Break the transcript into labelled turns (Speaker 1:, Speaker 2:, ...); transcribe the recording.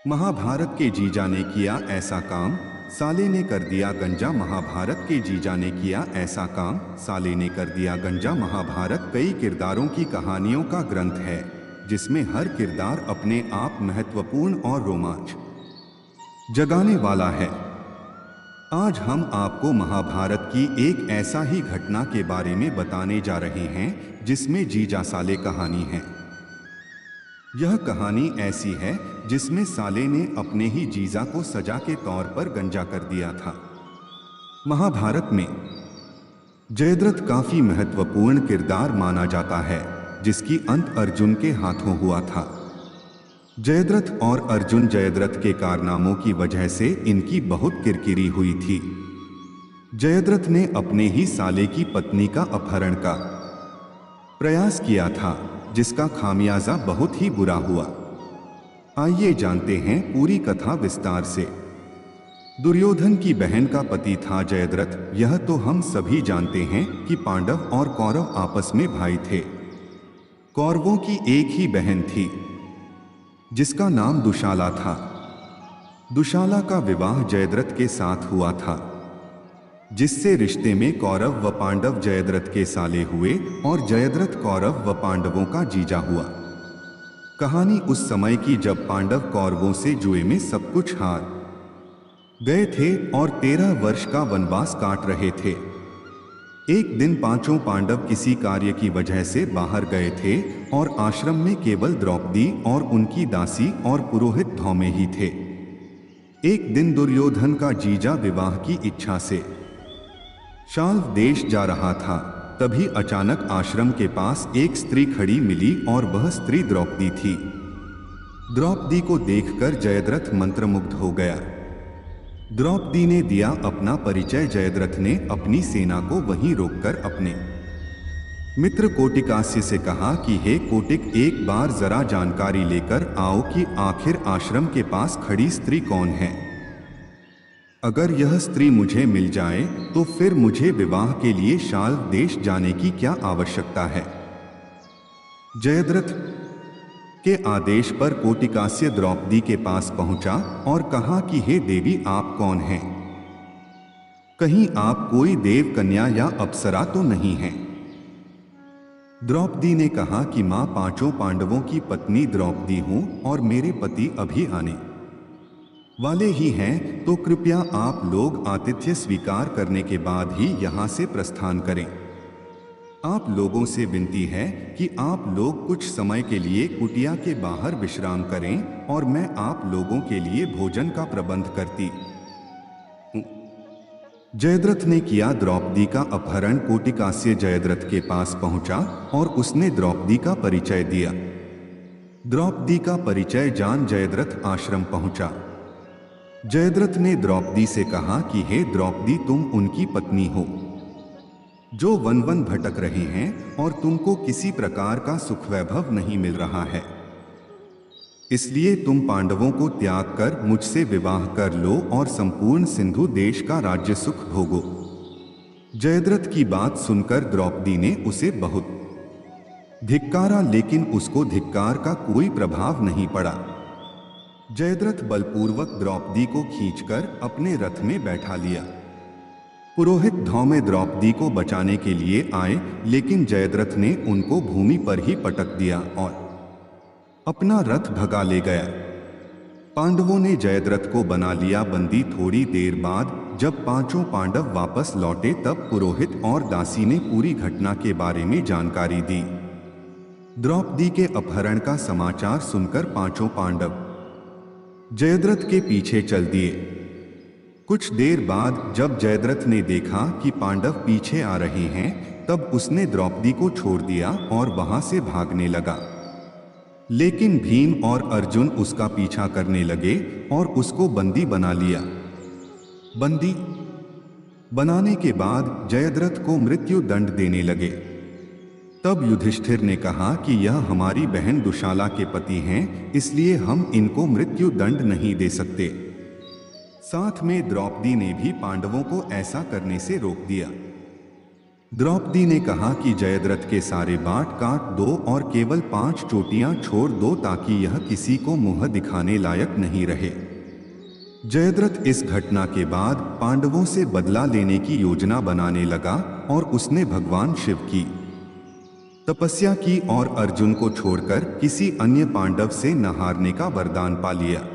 Speaker 1: महाभारत के जीजा ने किया ऐसा काम, साले ने कर दिया गंजा। महाभारत के जीजा ने किया ऐसा काम, साले ने कर दिया गंजा। महाभारत कई किरदारों की कहानियों का ग्रंथ है, जिसमें हर किरदार अपने आप महत्वपूर्ण और रोमांच जगाने वाला है। आज हम आपको महाभारत की एक ऐसा ही घटना के बारे में बताने जा रहे हैं, जिसमें जीजा साले कहानी है। यह कहानी ऐसी है जिसमें साले ने अपने ही जीजा को सजा के तौर पर गंजा कर दिया था। महाभारत में जयद्रथ काफी महत्वपूर्ण किरदार माना जाता है, जिसकी अंत अर्जुन के हाथों हुआ था। जयद्रथ और अर्जुन, जयद्रथ के कारनामों की वजह से इनकी बहुत किरकिरी हुई थी। जयद्रथ ने अपने ही साले की पत्नी का अपहरण का प्रयास किया था, जिसका खामियाजा बहुत ही बुरा हुआ। आइए जानते हैं पूरी कथा विस्तार से। दुर्योधन की बहन का पति था जयद्रथ। यह तो हम सभी जानते हैं कि पांडव और कौरव आपस में भाई थे। कौरवों की एक ही बहन थी, जिसका नाम दुशाला था। दुशाला का विवाह जयद्रथ के साथ हुआ था, जिससे रिश्ते में कौरव व पांडव जयद्रथ के साले हुए और जयद्रथ कौरव व पांडवों का जीजा हुआ। कहानी उस समय की जब पांडव कौरवों से जुए में सब कुछ हार गए थे और 13 वर्ष का वनवास काट रहे थे। एक दिन पांचों पांडव किसी कार्य की वजह से बाहर गए थे और आश्रम में केवल द्रौपदी और उनकी दासी और पुरोहित धौमे ही थे। एक दिन दुर्योधन का जीजा विवाह की इच्छा से शाल्व देश जा रहा था। तभी अचानक आश्रम के पास एक स्त्री खड़ी मिली और वह स्त्री द्रौपदी थी। द्रौपदी को देखकर जयद्रथ मंत्रमुग्ध हो गया। द्रौपदी ने दिया अपना परिचय। जयद्रथ ने अपनी सेना को वहीं रोककर अपने मित्र कोटिकास्य से कहा कि हे कोटिक, एक बार जरा जानकारी लेकर आओ कि आखिर आश्रम के पास खड़ी स्त्री कौन है। अगर यह स्त्री मुझे मिल जाए तो फिर मुझे विवाह के लिए शाल्व देश जाने की क्या आवश्यकता है। जयद्रथ के आदेश पर कोटिकास्य द्रौपदी के पास पहुंचा और कहा कि हे देवी, आप कौन हैं? कहीं आप कोई देव कन्या या अप्सरा तो नहीं हैं? द्रौपदी ने कहा कि मां, पांचों पांडवों की पत्नी द्रौपदी हूं और मेरे पति अभी आने वाले ही हैं, तो कृपया आप लोग आतिथ्य स्वीकार करने के बाद ही यहाँ से प्रस्थान करें। आप लोगों से विनती है कि आप लोग कुछ समय के लिए कुटिया के बाहर विश्राम करें और मैं आप लोगों के लिए भोजन का प्रबंध करती हूँ। जयद्रथ ने किया द्रौपदी का अपहरण। कोटिकास्य जयद्रथ के पास पहुंचा और उसने द्रौपदी का परिचय दिया। द्रौपदी का परिचय जान जयद्रथ आश्रम पहुंचा। जयद्रथ ने द्रौपदी से कहा कि हे द्रौपदी, तुम उनकी पत्नी हो जो वन वन भटक रहे हैं और तुमको किसी प्रकार का सुख वैभव नहीं मिल रहा है। इसलिए तुम पांडवों को त्याग कर मुझसे विवाह कर लो और संपूर्ण सिंधु देश का राज्य सुख भोगो। जयद्रथ की बात सुनकर द्रौपदी ने उसे बहुत धिक्कारा, लेकिन उसको धिक्कार का कोई प्रभाव नहीं पड़ा। जयद्रथ बलपूर्वक द्रौपदी को खींचकर अपने रथ में बैठा लिया। पुरोहित धौमे द्रौपदी को बचाने के लिए आए, लेकिन जयद्रथ ने उनको भूमि पर ही पटक दिया और अपना रथ भगा ले गया। पांडवों ने जयद्रथ को बना लिया बंदी। थोड़ी देर बाद जब पांचों पांडव वापस लौटे, तब पुरोहित और दासी ने पूरी घटना के बारे में जानकारी दी। द्रौपदी के अपहरण का समाचार सुनकर पांचों पांडव जयद्रथ के पीछे चल दिए। कुछ देर बाद जब जयद्रथ ने देखा कि पांडव पीछे आ रहे हैं, तब उसने द्रौपदी को छोड़ दिया और वहां से भागने लगा। लेकिन भीम और अर्जुन उसका पीछा करने लगे और उसको बंदी बना लिया। बंदी बनाने के बाद जयद्रथ को मृत्यु दंड देने लगे। तब युधिष्ठिर ने कहा कि यह हमारी बहन दुशाला के पति हैं, इसलिए हम इनको मृत्यु दंड नहीं दे सकते। साथ में द्रौपदी ने भी पांडवों को ऐसा करने से रोक दिया। द्रौपदी ने कहा कि जयद्रथ के सारे बाट काट दो और केवल 5 चोटियां छोड़ दो ताकि यह किसी को मुंह दिखाने लायक नहीं रहे। जयद्रथ इस घटना के बाद पांडवों से बदला लेने की योजना बनाने लगा और उसने भगवान शिव की तपस्या की और अर्जुन को छोड़कर किसी अन्य पांडव से न हारने का वरदान पा लिया।